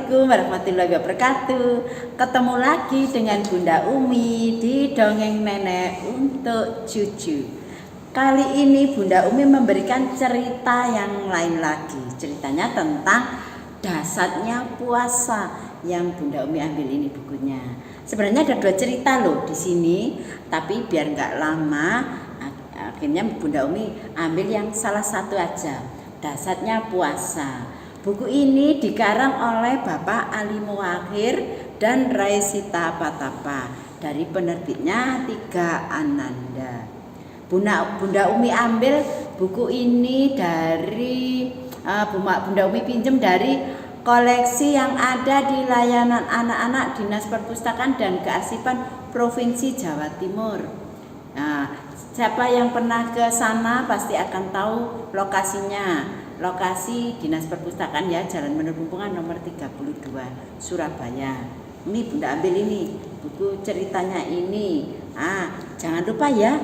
Assalamualaikum warahmatullahi wabarakatuh. Ketemu lagi dengan Bunda Umi di Dongeng Nenek untuk Cucu. Kali ini Bunda Umi memberikan cerita yang lain lagi. Ceritanya tentang dahsyatnya puasa yang Bunda Umi ambil ini bukunya. Sebenarnya ada 2 cerita loh di sini, tapi biar nggak lama, akhirnya Bunda Umi ambil yang salah satu aja. Dahsyatnya puasa. Buku ini dikarang oleh Bapak Ali Muakhir dan Raisita Patapa dari penerbitnya Tiga Ananda. Bunda Umi ambil buku ini dari Bunda Umi pinjam dari koleksi yang ada di layanan anak-anak Dinas Perpustakaan dan Kearsipan Provinsi Jawa Timur. Nah, siapa yang pernah ke sana pasti akan tahu lokasinya. Lokasi Dinas Perpustakaan ya, Jalan Menurumpungan nomor 32 Surabaya. Ini Bunda ambil ini buku ceritanya ini. Jangan lupa ya,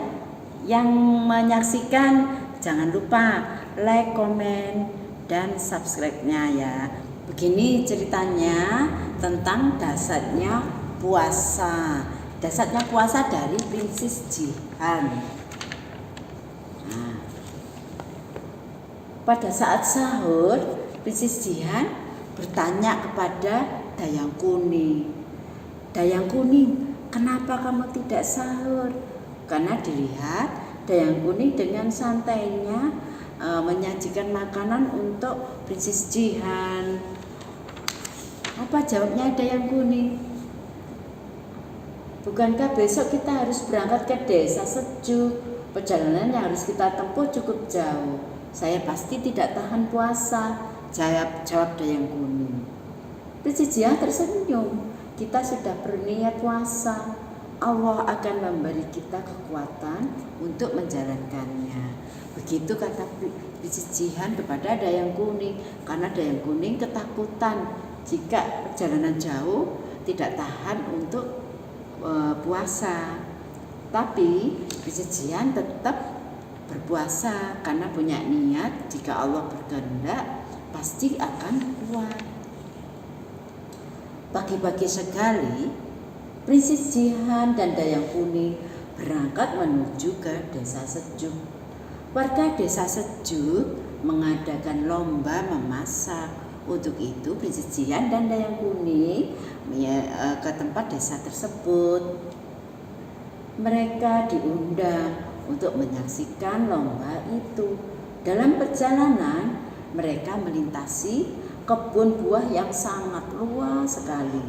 yang menyaksikan jangan lupa like, komen, dan subscribe-nya ya. Begini ceritanya tentang dahsyatnya puasa. Dahsyatnya puasa dari Princess Jihan. Pada saat sahur, Princess Jihan bertanya kepada Dayang Kuning. Dayang Kuning, kenapa kamu tidak sahur? Karena dilihat Dayang Kuning dengan santainya menyajikan makanan untuk Princess Jihan. Apa jawabnya Dayang Kuning? Bukankah besok kita harus berangkat ke desa Sejuk? Perjalanan yang harus kita tempuh cukup jauh. Saya pasti tidak tahan puasa, jawab Dayang Kuning. Princess Jihan tersenyum. Kita sudah berniat puasa. Allah akan memberi kita kekuatan untuk menjalankannya. Begitu kata Princess Jihan kepada Dayang Kuning. Karena Dayang Kuning ketakutan jika perjalanan jauh tidak tahan untuk puasa. Tapi Princess Jihan tetap berpuasa karena punya niat jika Allah berkehendak pasti akan kuat. Pagi-pagi sekali Princess Jihan dan Dayang Kuning berangkat menuju ke desa Sejuk. Warga desa Sejuk mengadakan lomba memasak. Untuk itu Princess Jihan dan Dayang Kuning ke tempat desa tersebut. Mereka diundang untuk menyaksikan lomba itu. Dalam perjalanan, mereka melintasi kebun buah yang sangat luas sekali.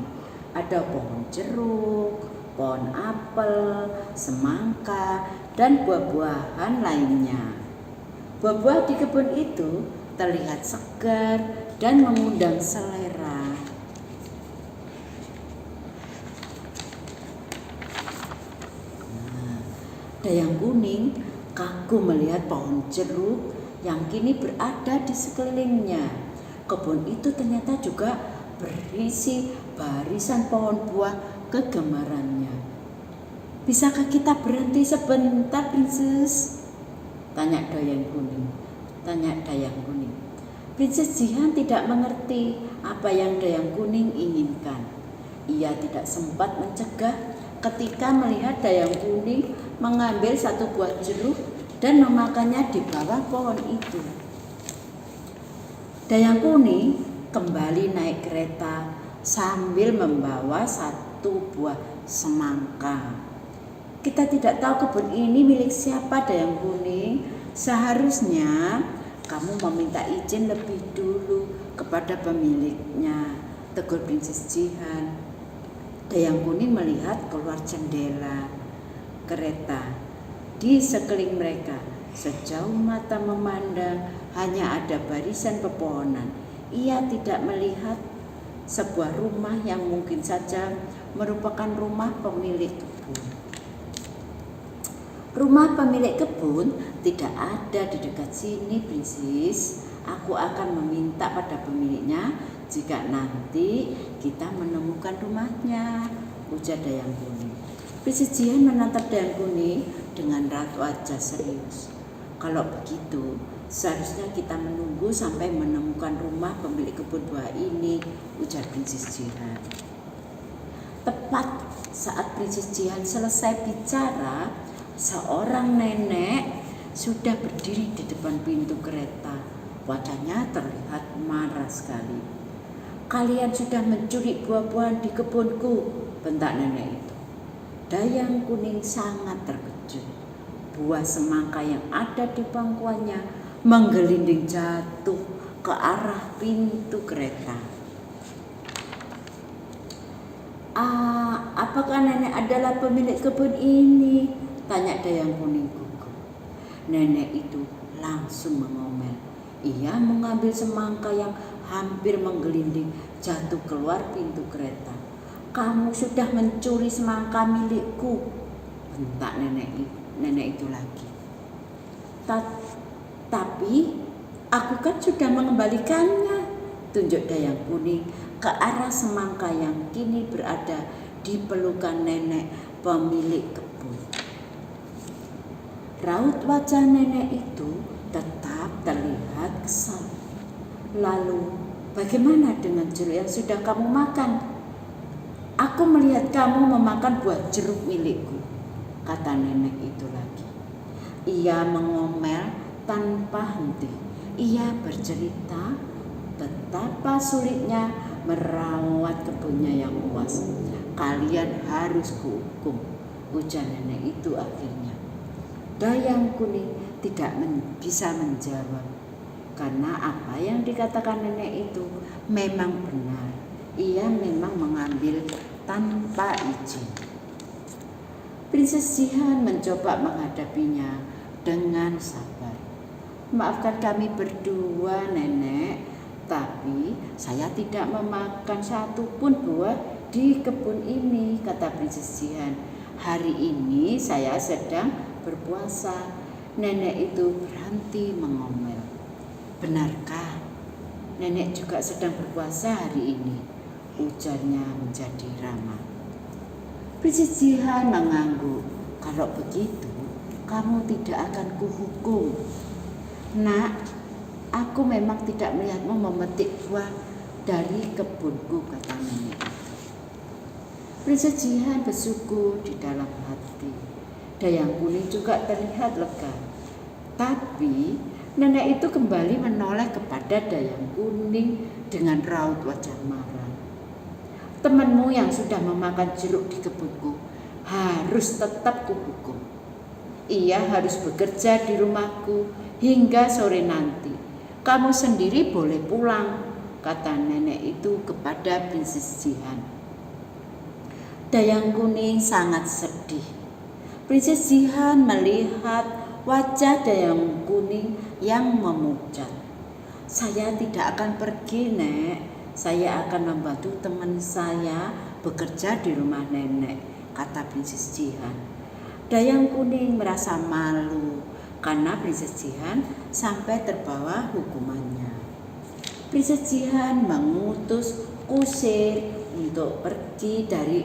Ada pohon jeruk, pohon apel, semangka, dan buah-buahan lainnya. Buah-buah di kebun itu terlihat segar dan mengundang selera. Dayang Kuning kagum melihat pohon jeruk yang kini berada di sekelilingnya. Kebun itu ternyata juga berisi barisan pohon buah kegemarannya. Bisakah kita berhenti sebentar, Princess? Tanya Dayang Kuning. Princess Jihan tidak mengerti apa yang Dayang Kuning inginkan. Ia tidak sempat mencegah ketika melihat Dayang Kuning mengambil satu buah jeruk dan memakannya di bawah pohon itu. Dayang Kuning kembali naik kereta sambil membawa satu buah semangka. Kita tidak tahu kebun ini milik siapa, Dayang Kuning. Seharusnya kamu meminta izin lebih dulu kepada pemiliknya, tegur Princess Jihan. Dayang Kuning melihat keluar jendela kereta. Di sekeliling mereka, sejauh mata memandang, hanya ada barisan pepohonan. Ia tidak melihat sebuah rumah yang mungkin saja merupakan rumah pemilik kebun. Rumah pemilik kebun tidak ada di dekat sini, Princess. Aku akan meminta pada pemiliknya jika nanti kita menemukan rumahnya, ujar Dayang Kuning. Princess Jihan menatap Dayang Kuning dengan raut wajah serius. Kalau begitu, Seharusnya kita menunggu sampai menemukan rumah pemilik kebun buah ini, ujar Princess Jihan. Tepat saat Princess Jihan selesai bicara, seorang nenek sudah berdiri di depan pintu kereta. Wajahnya terlihat marah sekali. Kalian sudah mencuri buah-buahan di kebunku, bentak nenek itu. Dayang Kuning sangat terkejut. Buah semangka yang ada di pangkuannya menggelinding jatuh ke arah pintu kereta. Apakah nenek adalah pemilik kebun ini? Tanya Dayang Kuning gugup. Nenek itu langsung mengomel. Ia mengambil semangka yang hampir menggelinding jatuh keluar pintu kereta. Kamu sudah mencuri semangka milikku, bentak nenek itu lagi. Tapi aku kan sudah mengembalikannya, tunjuk Dayang Kuning ke arah semangka yang kini berada di pelukan nenek pemilik kebun. Raut wajah nenek itu tetap terlihat kesal. Lalu, bagaimana dengan jeruk yang sudah kamu makan? Aku melihat kamu memakan buah jeruk milikku, kata nenek itu lagi. Ia mengomel tanpa henti. Ia bercerita betapa sulitnya merawat kebunnya yang luas. Kalian harus kuhukum, ujar nenek itu akhirnya. Dayang Kuning tidak bisa menjawab, karena apa yang dikatakan nenek itu memang benar. Ia memang mengambil tanpa izin. Princess Jihan mencoba menghadapinya dengan sabar. Maafkan kami berdua, nenek, tapi saya tidak memakan satupun buah di kebun ini, kata Princess Jihan. Hari ini saya sedang berpuasa. Nenek itu berhenti mengomel. Benarkah? Nenek juga sedang berpuasa hari ini, ujarnya menjadi ramah. Princess Jihan mengangguk. Kalau begitu, kamu tidak akan kuhukum. Nak, aku memang tidak melihatmu memetik buah dari kebunku, kata nenek. Princess Jihan bersyukur di dalam hati. Dayang Kuning juga terlihat lega. Tapi nenek itu kembali menoleh kepada Dayang Kuning dengan raut wajah marah. Temanmu yang sudah memakan jeruk di kebunku harus tetap kuhukum. Ia harus bekerja di rumahku hingga sore nanti. Kamu sendiri boleh pulang, kata nenek itu kepada Princess Jihan. Dayang Kuning sangat sedih. Princess Jihan melihat wajah Dayang Kuning yang memucat. Saya tidak akan pergi, Nek. Saya akan membantu teman saya bekerja di rumah nenek, kata Princess Jihan. Dayang Kuning merasa malu karena Princess Jihan sampai terbawa hukumannya. Princess Jihan mengutus kusir untuk pergi dari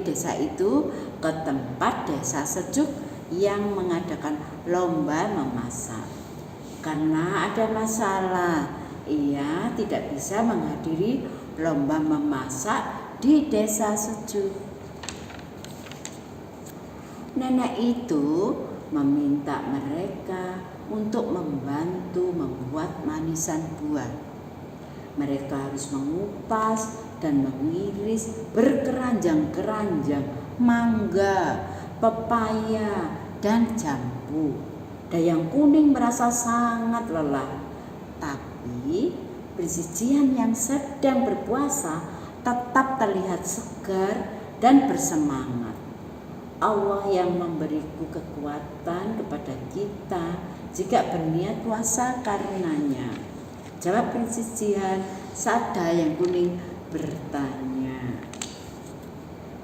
desa itu ke tempat desa sejuk yang mengadakan lomba memasak. Karena ada masalah, ia tidak bisa menghadiri lomba memasak di desa sejuk. Nenek itu meminta mereka untuk membantu membuat manisan buah. Mereka harus mengupas dan mengiris berkeranjang-keranjang mangga, pepaya, dan jambu. Dayang Kuning merasa sangat lelah. Tapi Princess Jihan yang sedang berpuasa tetap terlihat segar dan bersemangat. Allah yang memberiku kekuatan kepada kita jika berniat puasa karenanya, jawab Princess Jihan saat Dayang Kuning bertanya.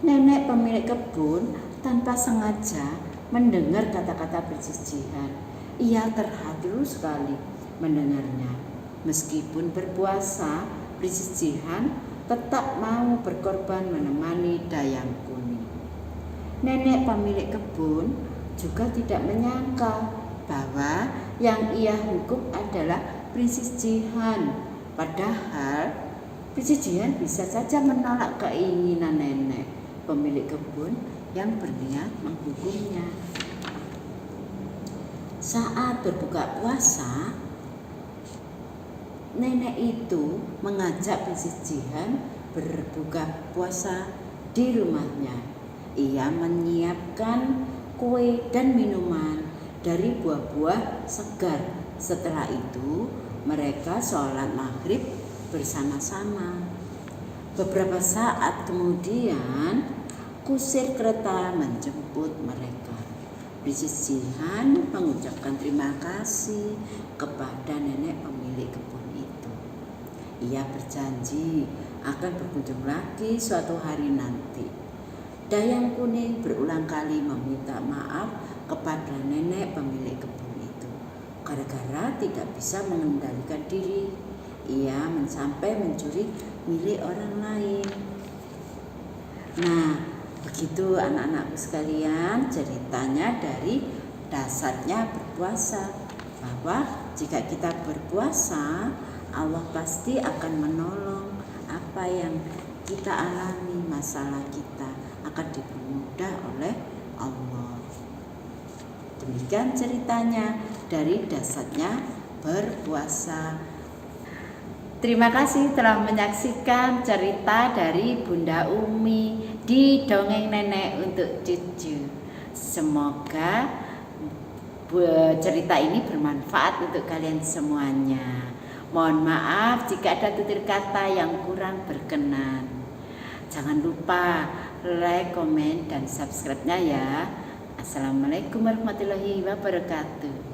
Nenek pemilik kebun tanpa sengaja mendengar kata-kata Princess Jihan. Ia terharu sekali mendengarnya. Meskipun berpuasa, Princess Jihan tetap mau berkorban menemani Dayang Kuning. Nenek pemilik kebun juga tidak menyangka bahwa yang ia hukum adalah Prinses Jihan. Padahal Prinses Jihan bisa saja menolak keinginan nenek pemilik kebun yang berniat menghukumnya. Saat berbuka puasa, nenek itu mengajak Prinses Jihan berbuka puasa di rumahnya. Ia menyiapkan kue dan minuman dari buah-buah segar. Setelah itu, mereka sholat maghrib bersama-sama. Beberapa saat kemudian, kusir kereta menjemput mereka. Prinses Jihan mengucapkan terima kasih kepada nenek pemilik kebun itu. Ia berjanji akan berkunjung lagi suatu hari nanti. Dayang Kuning berulang kali meminta maaf kepada nenek pemilik kebun itu. Gara-gara tidak bisa mengendalikan diri, ia sampai mencuri milik orang lain. Nah, begitu anak-anakku sekalian, ceritanya dari dasarnya berpuasa. Bahwa jika kita berpuasa, Allah pasti akan menolong apa yang kita alami, masalah kita akan dipermudah oleh Allah. Demikian ceritanya dari dasarnya berpuasa. Terima kasih telah menyaksikan cerita dari Bunda Umi di Dongeng Nenek untuk Cucu. Semoga cerita ini bermanfaat untuk kalian semuanya. Mohon maaf jika ada tutur kata yang kurang berkenan. Jangan lupa like, komen, dan subscribe-nya ya. Assalamualaikum warahmatullahi wabarakatuh.